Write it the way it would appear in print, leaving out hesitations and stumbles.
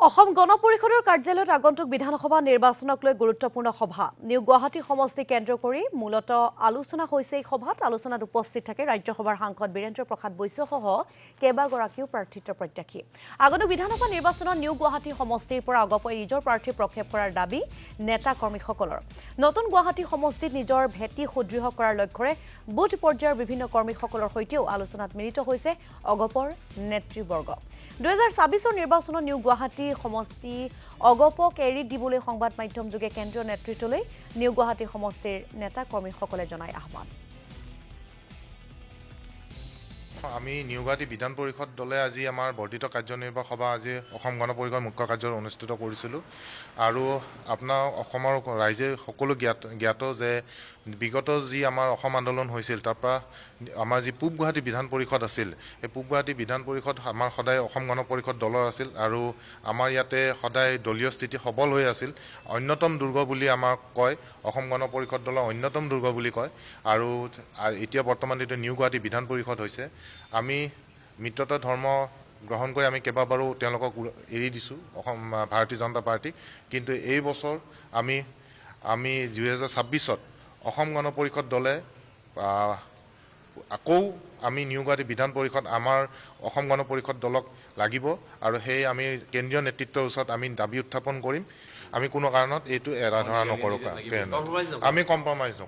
অসম গণ পৰিষদৰ কাৰ্যালয়ত আগন্তুক বিধানসভা নিৰ্বাচনক লৈ গুৰুত্বপূৰ্ণ সভা নিউ গুৱাহাটী সমষ্টি কেন্দ্ৰ কৰি মূলতঃ আলোচনা হৈছে এই সভাত আলোচনাত উপস্থিত থাকে ৰাজ্যসভাৰ সাংসদ বীৰেন্দ্ৰ প্ৰসাদ বৈশ্যসহ কেইবাগৰাকীও প্ৰাৰ্থিত্ব প্ৰত্যাশী আগন্তুক বিধানসভা নিৰ্বাচনত নিউ গুৱাহাটী সমষ্টিৰ পৰা অগপই নিজৰ প্ৰাৰ্থী প্ৰক্ষেপ কৰাৰ দাবী নেতা কৰ্মীসকলৰ নতুন গুৱাহাটী সমষ্টিত নিজৰ ভেটি সুদৃঢ় কৰাৰ লক্ষ্যৰে বুথ পৰ্যায়ৰ বিভিন্ন কৰ্মীসকলৰ সৈতেও আলোচনাত মিলিত হৈছে অগপৰ নেতৃবৰ্গ 2024 নিৰ্বাচনত নিউ গুৱাহাটী সমষ্টি অগপক এৰি দিবলৈ সংবাদ মাধ্যম যোগে কেন্দ্ৰীয় নেতৃত্বলৈ নিউ গুৱাহাটী সমষ্টিৰ নেতা কৰ্মীসকলে জনাই আহ্বান আমি নিউ গুৱাহাটী বিধান পৰিষদ দলে আজি আমাৰ বৰ্ধিত কাৰ্যনিৰ্বাহক সভা আজি অসম গণ পৰিষদ মুখ্য কাৰ্যালয়ত অনুষ্ঠিত কৰিছিলোঁ আৰু আপোনাৰ অসমৰ ৰাইজে সকলো জ্ঞাত যে বিগত যি আমাৰ অসম আন্দোলন হৈছিল তাৰ পৰা আমাৰ যি পূব গুৱাহাটী বিধান পৰিষদ আছিল এই পূব গুৱাহাটী বিধান পৰিষদ আমাৰ সদায় অসম গণ পৰিষদ দলৰ আছিল আৰু আমাৰ ইয়াতে সদায় দলীয় স্থিতি সবল হৈ আছিল অন্যতম দুৰ্গ বুলি আমাক কয় অসম গণ পৰিষদ দলৰ অন্যতম দুৰ্গ বুলি কয় আৰু এতিয়া বৰ্তমান এইটো নিউ গুৱাহাটী বিধান পৰিষদ হৈছে আমি মিত্ৰতা ধৰ্ম গ্ৰহণ কৰি আমি কেইবাবাৰো তেওঁলোকক এৰি দিছোঁ অসম ভাৰতীয় জনতা পাৰ্টি কিন্তু এই বছৰ আমি 2026ত অসম গণ পৰিষদ দলে আকৌ আমি নিউ গুৱাহাটী বিধান পৰিষদ আমাৰ অসম গণ পৰিষদ দলক লাগিব আৰু সেই আমি কেন্দ্ৰীয় নেতৃত্বৰ ওচৰত আমি দাবী উত্থাপন কৰিম আমি কোনো কাৰণত এইটো এৰা ধৰা নকৰোঁ আমি কম্প্ৰমাইজ নকৰোঁ